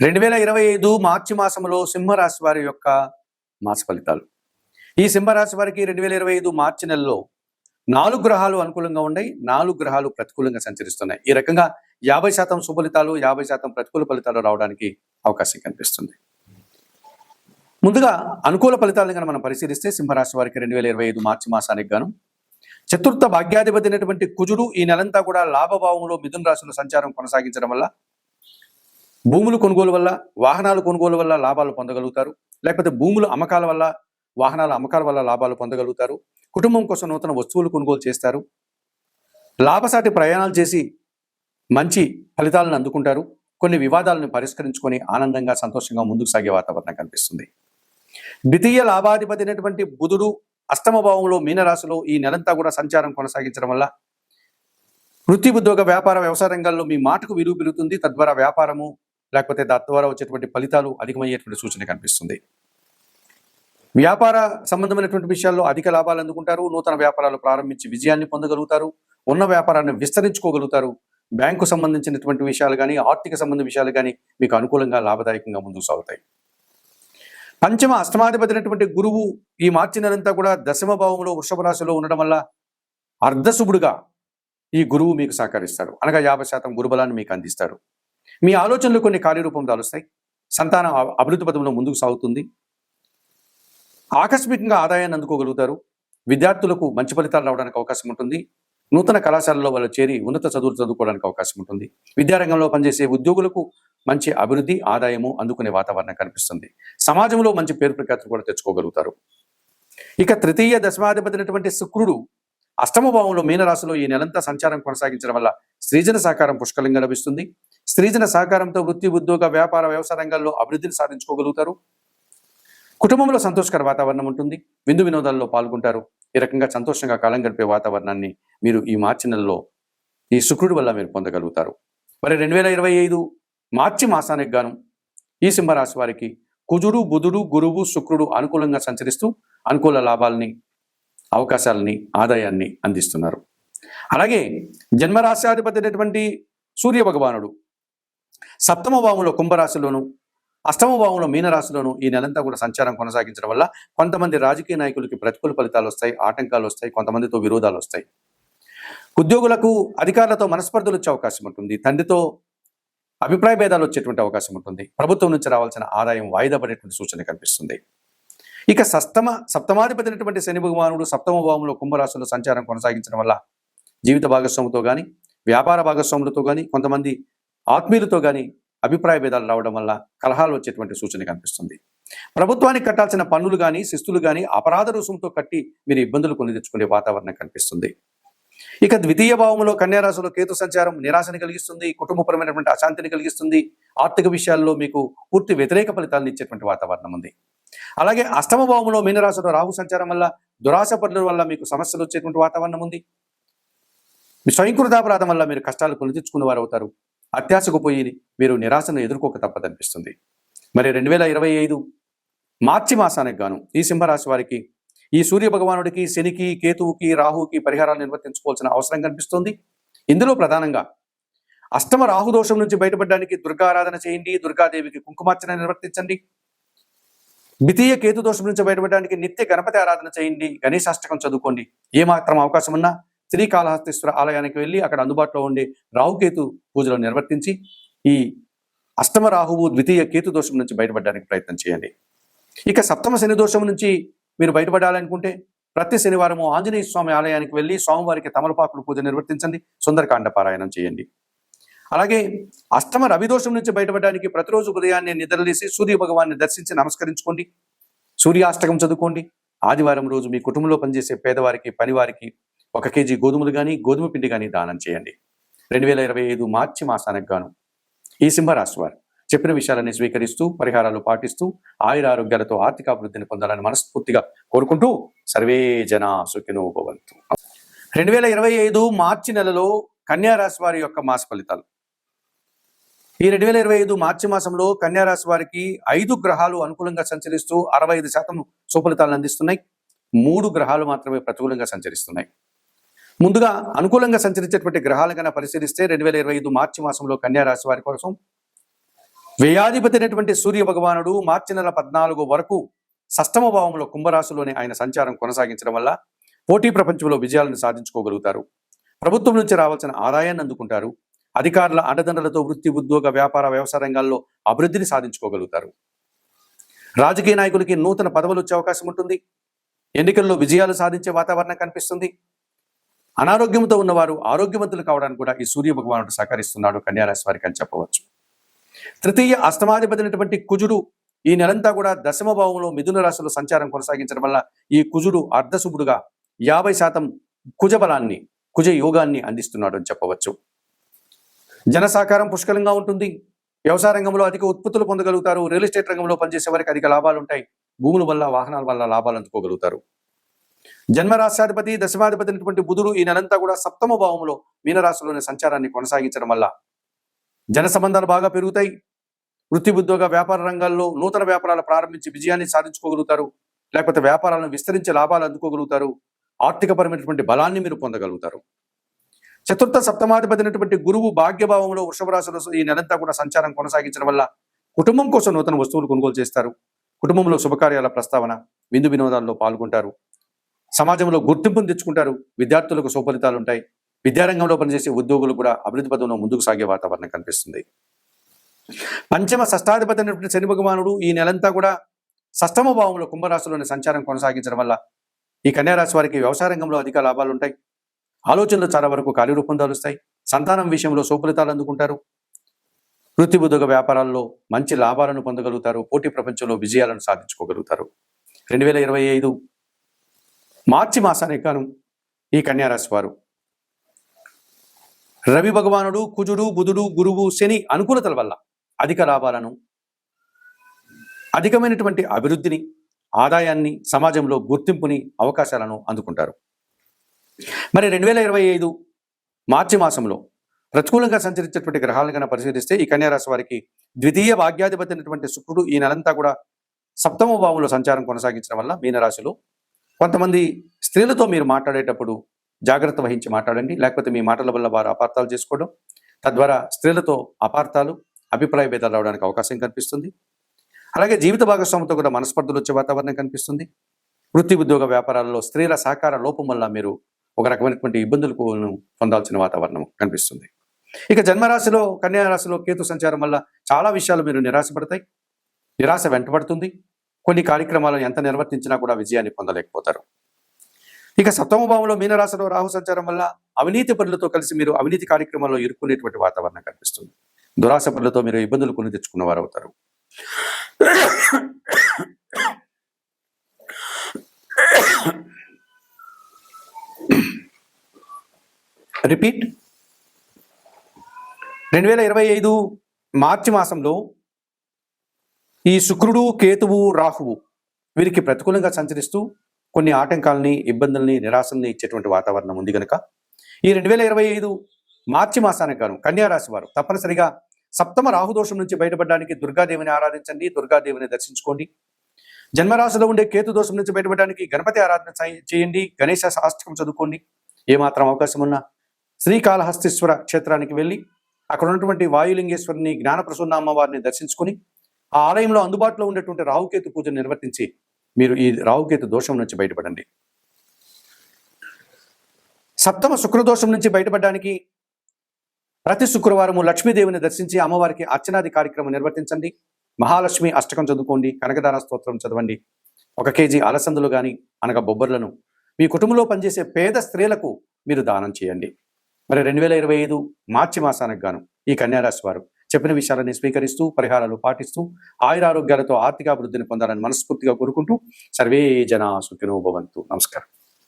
2025 మార్చి మాసంలో సింహరాశి వారి యొక్క మాస ఫలితాలు. ఈ సింహరాశి వారికి 2025 మార్చి నెలలో 4 గ్రహాలు అనుకూలంగా ఉన్నాయి, 4 గ్రహాలు ప్రతికూలంగా సంచరిస్తున్నాయి. ఈ రకంగా 50% శుభలితాలు, 50% ప్రతికూల ఫలితాలు రావడానికి అవకాశం కనిపిస్తుంది. ముందుగా అనుకూల ఫలితాలను కనుక మనం పరిశీలిస్తే సింహరాశి వారికి 2025 మార్చి మాసానికి గాను చతుర్థ భాగ్యాధిపతి అయినటువంటి కుజుడు ఈ నెలంతా కూడా లాభభావంలో మిథున రాశిలో సంచారం కొనసాగించడం వల్ల భూములు కొనుగోలు వల్ల, వాహనాలు కొనుగోలు వల్ల లాభాలు పొందగలుగుతారు. లేకపోతే భూములు అమ్మకాల వల్ల, వాహనాల అమ్మకాల వల్ల లాభాలు పొందగలుగుతారు. కుటుంబం కోసం నూతన వస్తువులు కొనుగోలు చేస్తారు. లాభసాటి ప్రయాణాలు చేసి మంచి ఫలితాలను అందుకుంటారు. కొన్ని వివాదాలను పరిష్కరించుకొని ఆనందంగా, సంతోషంగా ముందుకు సాగే వాతావరణం కనిపిస్తుంది. ద్వితీయ లాభాధిపతి అయినటువంటి బుధుడు అష్టమ భావంలో మీనరాశిలో ఈ నెలంతా కూడా సంచారం కొనసాగించడం వల్ల వృత్తి, ఉద్యోగ, వ్యాపార, వ్యవసాయ రంగాల్లో మీ మాటకు విలువ పెరుగుతుంది. తద్వారా వ్యాపారము లేకపోతే తద్వారా వచ్చేటువంటి ఫలితాలు అధికమయ్యేటువంటి సూచన కనిపిస్తుంది. వ్యాపార సంబంధమైనటువంటి విషయాల్లో అధిక లాభాలు అందుకుంటారు. నూతన వ్యాపారాలు ప్రారంభించి విజయాన్ని పొందగలుగుతారు. ఉన్న వ్యాపారాన్ని విస్తరించుకోగలుగుతారు. బ్యాంకు సంబంధించినటువంటి విషయాలు కానీ, ఆర్థిక సంబంధ విషయాలు కానీ మీకు అనుకూలంగా, లాభదాయకంగా ముందుకు సాగుతాయి. పంచమ అష్టమాధిపతి అయినటువంటి గురువు ఈ మార్చి నెలంతా కూడా దశమ భావంలో వృషభ రాశిలో ఉండడం వల్ల అర్ధశుభుడుగా ఈ గురువు మీకు సహకరిస్తాడు. అనగా 50% గురుబలాన్ని మీకు అందిస్తాడు. మీ ఆలోచనలు కొన్ని కార్యరూపం దాలుస్తాయి. సంతానం అభివృద్ధి పదంలో ముందుకు సాగుతుంది. ఆకస్మికంగా ఆదాయాన్ని అందుకోగలుగుతారు. విద్యార్థులకు మంచి ఫలితాలు రావడానికి అవకాశం ఉంటుంది. నూతన కళాశాలలో వాళ్ళు చేరి ఉన్నత చదువులు చదువుకోవడానికి అవకాశం ఉంటుంది. విద్యారంగంలో పనిచేసే ఉద్యోగులకు మంచి అభివృద్ధి, ఆదాయము అందుకునే వాతావరణం కనిపిస్తుంది. సమాజంలో మంచి పేరు ప్రఖ్యాతులు కూడా తెచ్చుకోగలుగుతారు. ఇక తృతీయ దశమాధిపతి అయినటువంటి శుక్రుడు అష్టమ భావంలో మీనరాశిలో ఈ నెలంతా సంచారం కొనసాగించడం వల్ల స్త్రీజన సహకారం పుష్కలంగా లభిస్తుంది. స్త్రీజన సహకారంతో వృత్తి, ఉద్యోగ, వ్యాపార, వ్యవసాయ రంగాల్లో అభివృద్ధిని సాధించుకోగలుగుతారు. కుటుంబంలో సంతోషకర వాతావరణం ఉంటుంది. విందు వినోదాల్లో పాల్గొంటారు. ఈ రకంగా సంతోషంగా కాలం గడిపే వాతావరణాన్ని మీరు ఈ మార్చి నెలలో ఈ శుక్రుడి వల్ల మీరు పొందగలుగుతారు. మరి 2025 మార్చి మాసానికి గాను ఈ సింహరాశి వారికి కుజుడు, బుధుడు, గురువు, శుక్రుడు అనుకూలంగా సంచరిస్తూ అనుకూల లాభాలని, అవకాశాలని, ఆదాయాన్ని అందిస్తున్నారు. అలాగే జన్మరాశ్యాధిపతి అయినటువంటి సూర్య భగవానుడు సప్తమ భావంలో కుంభరాశిలోను, అష్టమ భావంలో మీనరాశిలోను ఈ నెలంతా కూడా సంచారం కొనసాగించడం వల్ల కొంతమంది రాజకీయ నాయకులకి ప్రతికూల ఫలితాలు వస్తాయి, ఆటంకాలు వస్తాయి, కొంతమందితో విరోధాలు వస్తాయి. ఉద్యోగులకు అధికారులతో మనస్పర్ధలు వచ్చే అవకాశం ఉంటుంది. తండ్రితో అభిప్రాయ భేదాలు వచ్చేటువంటి అవకాశం ఉంటుంది. ప్రభుత్వం నుంచి రావాల్సిన ఆదాయం వాయిదా పడేటువంటి సూచన కనిపిస్తుంది. ఇక సప్తమాధిపతి అయినటువంటి శని భగవానుడు సప్తమ భావంలో కుంభరాశిలో సంచారం కొనసాగించడం వల్ల జీవిత భాగస్వాములతో కానీ, వ్యాపార భాగస్వాములతో కానీ, కొంతమంది ఆత్మీయులతో కానీ అభిప్రాయ భేదాలు రావడం వల్ల కలహాలు వచ్చేటువంటి సూచన కనిపిస్తుంది. ప్రభుత్వానికి కట్టాల్సిన పన్నులు కానీ, శిస్తులు కానీ అపరాధ రుసుముతో కట్టి మీరు ఇబ్బందులు కొని తెచ్చుకునే వాతావరణం కనిపిస్తుంది. ఇక ద్వితీయ భావంలో కన్యారాశిలో కేతు సంచారం నిరాశని కలిగిస్తుంది, కుటుంబపరమైనటువంటి అశాంతిని కలిగిస్తుంది. ఆర్థిక విషయాల్లో మీకు పూర్తి వ్యతిరేక ఫలితాలను ఇచ్చేటువంటి వాతావరణం ఉంది. అలాగే అష్టమ భావంలో మీనరాశిలో రాహు సంచారం వల్ల దురాశ పనుల వల్ల మీకు సమస్యలు వచ్చేటువంటి వాతావరణం ఉంది. స్వయంకృతాపరాధం వల్ల మీరు కష్టాలు కొని తెచ్చుకున్న వారు అవుతారు. అత్యాశకు పోయి మీరు నిరాశను ఎదుర్కోక తప్పదనిపిస్తుంది. మరి 2025 మార్చి మాసానికి గాను ఈ సింహరాశి వారికి ఈ సూర్య భగవానుడికి, శనికి, కేతువుకి, రాహుకి పరిహారాలు నిర్వర్తించుకోవాల్సిన అవసరం కనిపిస్తుంది. ఇందులో ప్రధానంగా అష్టమ రాహు దోషం నుంచి బయటపడడానికి దుర్గారాధన చేయండి. దుర్గాదేవికి కుంకుమార్చన నిర్వర్తించండి. ద్వితీయ కేతు దోషం నుంచి బయటపడడానికి నిత్య గణపతి ఆరాధన చేయండి. గణేశాష్టకం చదువుకోండి. ఏమాత్రం అవకాశం ఉన్నా శ్రీకాళహస్తీశ్వర ఆలయానికి వెళ్ళి అక్కడ అందుబాటులో ఉండే రాహుకేతు పూజలు నిర్వర్తించి ఈ అష్టమ రాహువు, ద్వితీయ కేతు దోషం నుంచి బయటపడడానికి ప్రయత్నం చేయండి. ఇక సప్తమ శని దోషం నుంచి మీరు బయటపడాలనుకుంటే ప్రతి శనివారము ఆంజనేయ స్వామి ఆలయానికి వెళ్ళి స్వామివారికి తమలపాకులు పూజ నిర్వర్తించండి. సుందరకాండ పారాయణం చేయండి. అలాగే అష్టమ రవి దోషం నుంచి బయటపడడానికి ప్రతిరోజు ఉదయాన్నే నిద్రలేసి సూర్య భగవాన్ని దర్శించి నమస్కరించుకోండి. సూర్యాష్టకం చదువుకోండి. ఆదివారం రోజు మీ కుటుంబంలో పనిచేసే పేదవారికి, పనివారికి 1 కేజీ గోధుమలు కానీ, గోధుమ పిండి కానీ దానం చేయండి. 2025 మార్చి మాసానికి గాను ఈ సింహరాశి వారు చెప్పిన విషయాలని స్వీకరిస్తూ, పరిహారాలు పాటిస్తూ ఆయురారోగ్యాలతో ఆర్థికాభివృద్ధిని పొందాలని మనస్ఫూర్తిగా కోరుకుంటూ సర్వే జనా సుఖినో భవంతు. 2025 మార్చి నెలలో కన్యారాశి వారి యొక్క మాస ఫలితాలు. ఈ 2025 మార్చి మాసంలో కన్యారాశి వారికి 5 గ్రహాలు అనుకూలంగా సంచరిస్తూ 65% సుఫలితాలను అందిస్తున్నాయి. 3 గ్రహాలు మాత్రమే ప్రతికూలంగా సంచరిస్తున్నాయి. ముందుగా అనుకూలంగా సంచరించేటువంటి గ్రహాలు కన్నా పరిశీలిస్తే 2025 మార్చి మాసంలో కన్యారాశి వారి కోసం వ్యయాధిపతి అయినటువంటి సూర్య భగవానుడు మార్చి నెల 14 వరకు షష్టమ భావంలో కుంభరాశిలోనే ఆయన సంచారం కొనసాగించడం వల్ల పోటీ ప్రపంచంలో విజయాలను సాధించుకోగలుగుతారు. ప్రభుత్వం నుంచి రావాల్సిన ఆదాయాన్ని అందుకుంటారు. అధికారుల అండదండలతో వృత్తి, ఉద్యోగ, వ్యాపార, వ్యవసాయ రంగాల్లో అభివృద్ధిని సాధించుకోగలుగుతారు. రాజకీయ నాయకులకి నూతన పదవులు వచ్చే అవకాశం ఉంటుంది. ఎన్నికల్లో విజయాలు సాధించే వాతావరణం కనిపిస్తుంది. అనారోగ్యంతో ఉన్నవారు ఆరోగ్యవంతులు కావడానికి కూడా ఈ సూర్య భగవానుడు సహకరిస్తున్నాడు కన్యారాశి వారికి అని చెప్పవచ్చు. తృతీయ అష్టమాధిపతి అయినటువంటి కుజుడు ఈ నెలంతా కూడా దశమ భావంలో మిథున రాశిలో సంచారం కొనసాగించడం వల్ల ఈ కుజుడు అర్ధశుభుడుగా 50% కుజ బలాన్ని, కుజ యోగాన్ని అందిస్తున్నాడు అని చెప్పవచ్చు. జన సహకారం పుష్కలంగా ఉంటుంది. వ్యవసాయ రంగంలో అధిక ఉత్పత్తులు పొందగలుగుతారు. రియల్ ఎస్టేట్ రంగంలో పనిచేసే వారికి అధిక లాభాలు ఉంటాయి. భూముల వల్ల, వాహనాల వల్ల లాభాలు అందుకోగలుగుతారు. జన్మరాశ్యాధిపతి దశమాధిపతి అయినటువంటి బుధుడు ఈ నెలంతా కూడా సప్తమ భావంలో మీనరాశిలోని సంచారాన్ని కొనసాగించడం వల్ల జన సంబంధాలు బాగా పెరుగుతాయి. వృత్తి, ఉద్యోగ, వ్యాపార రంగాల్లో నూతన వ్యాపారాలు ప్రారంభించి విజయాన్ని సాధించుకోగలుగుతారు. లేకపోతే వ్యాపారాలను విస్తరించి లాభాలు అందుకోగలుగుతారు. ఆర్థికపరమైనటువంటి బలాన్ని మీరు పొందగలుగుతారు. చతుర్థ సప్తమాధిపతి అయినటువంటి గురువు భాగ్యభావంలో వృషభ రాశిలో ఈ నెలంతా కూడా సంచారం కొనసాగించడం వల్ల కుటుంబం కోసం నూతన వస్తువులు కొనుగోలు చేస్తారు. కుటుంబంలో శుభకార్యాల ప్రస్తావన, విందు వినోదాల్లో పాల్గొంటారు. సమాజంలో గుర్తింపును తెచ్చుకుంటారు. విద్యార్థులకు సుఫలితాలు ఉంటాయి. విద్యారంగంలో పనిచేసే ఉద్యోగులు కూడా అభివృద్ధి పదంలో ముందుకు సాగే వాతావరణం కనిపిస్తుంది. పంచమ షష్టాధిపతి అయినటువంటి శని భగవానుడు ఈ నెలంతా కూడా షష్టమ భావంలో కుంభరాశిలోని సంచారం కొనసాగించడం వల్ల ఈ కన్యారాశి వారికి వ్యవసాయ రంగంలో అధిక లాభాలు ఉంటాయి. ఆలోచనలు చాలా వరకు కార్యరూపం దాలుస్తాయి. సంతానం విషయంలో సుఫలితాలు అందుకుంటారు. వృత్తి, ఉద్యోగ, వ్యాపారాల్లో మంచి లాభాలను పొందగలుగుతారు. పోటీ ప్రపంచంలో విజయాలను సాధించుకోగలుగుతారు. 2025 మార్చి మాసానికి గాను ఈ కన్యారాశి వారు రవి భగవానుడు, కుజుడు, బుధుడు, గురువు, శని అనుకూలతల వల్ల అధిక లాభాలను, అధికమైనటువంటి అభివృద్ధిని, ఆదాయాన్ని, సమాజంలో గుర్తింపుని, అవకాశాలను అందుకుంటారు. మరి 2025 మార్చి మాసంలో ప్రతికూలంగా సంచరించేటువంటి గ్రహాలను కన్నా పరిశీలిస్తే ఈ కన్యారాశి వారికి ద్వితీయ భాగ్యాధిపతి అయినటువంటి శుక్రుడు ఈ నెలంతా కూడా సప్తమ భావంలో సంచారం కొనసాగించడం వల్ల మీనరాశిలో కొంతమంది స్త్రీలతో మీరు మాట్లాడేటప్పుడు జాగ్రత్త వహించి మాట్లాడండి. లేకపోతే మీ మాటల వల్ల వారు అపార్థాలు చేసుకోవడం, తద్వారా స్త్రీలతో అపార్థాలు, అభిప్రాయ భేదాలు రావడానికి అవకాశం కనిపిస్తుంది. అలాగే జీవిత భాగస్వామితో కూడా మనస్పర్ధలు వచ్చే వాతావరణం కనిపిస్తుంది. వృత్తి, ఉద్యోగ, వ్యాపారాల్లో స్త్రీల సహకార లోపం వల్ల మీరు ఒక రకమైనటువంటి ఇబ్బందులకు పొందాల్సిన వాతావరణం కనిపిస్తుంది. ఇక జన్మరాశిలో కన్యారాశిలో కేతు సంచారం వల్ల చాలా విషయాలు మీరు నిరాశపడతాయి. నిరాశ వెంటబడుతుంది. కొన్ని కార్యక్రమాలను ఎంత నిర్వర్తించినా కూడా విజయాన్ని పొందలేకపోతారు. ఇక సప్తమ భావంలో మీనరాశిలో రాహు సంచారం వల్ల అవినీతి పనులతో కలిసి మీరు అవినీతి కార్యక్రమాల్లో ఇరుక్కునేటువంటి వాతావరణం కనిపిస్తుంది. దురాశ పనులతో మీరు ఇబ్బందులు కొని తెచ్చుకున్న వారు అవుతారు. రిపీట్ 2025 మార్చి మాసంలో ఈ శుక్రుడు, కేతువు, రాహువు వీరికి ప్రతికూలంగా సంచరిస్తూ కొన్ని ఆటంకాలని, ఇబ్బందుల్ని, నిరాశల్ని ఇచ్చేటువంటి వాతావరణం ఉంది కనుక ఈ 2025 మార్చి మాసానికి గాను కన్యారాశి వారు తప్పనిసరిగా సప్తమ రాహుదోషం నుంచి బయటపడడానికి దుర్గాదేవిని ఆరాధించండి. దుర్గాదేవిని దర్శించుకోండి. జన్మరాశిలో ఉండే కేతు దోషం నుంచి బయటపడడానికి గణపతి ఆరాధన చేయండి. గణేశ అష్టకం చదువుకోండి. ఏమాత్రం అవకాశం ఉన్నా శ్రీకాళహస్తీశ్వర క్షేత్రానికి వెళ్ళి అక్కడ ఉన్నటువంటి వాయులింగేశ్వరిని, జ్ఞానప్రసన్న అమ్మవారిని దర్శించుకుని ఆ ఆలయంలో అందుబాటులో ఉండేటువంటి రాహుకేతు పూజను నిర్వర్తించి మీరు ఈ రాహుకేతు దోషం నుంచి బయటపడండి. సప్తమ శుక్రదోషం నుంచి బయటపడడానికి ప్రతి శుక్రవారము లక్ష్మీదేవిని దర్శించి అమ్మవారికి అర్చనాది కార్యక్రమం నిర్వర్తించండి. మహాలక్ష్మి అష్టకం చదువుకోండి. కనకదార స్తోత్రం చదవండి. 1 కేజీ అలసందులు కానీ అనగా బొబ్బర్లను మీ కుటుంబంలో పనిచేసే పేద స్త్రీలకు మీరు దానం చేయండి. మరి 2025 మార్చి మాసానికి గాను ఈ కన్యారాశి వారు చెప్పిన విషయాలని స్వీకరిస్తూ పరిహారాలు పాటిస్తూ ఆయురారోగ్యాలతో ఆర్థికాభివృద్ధిని పొందాలని మనస్ఫూర్తిగా కోరుకుంటూ సర్వే జనా సుఖినో భవంతు. నమస్కారం.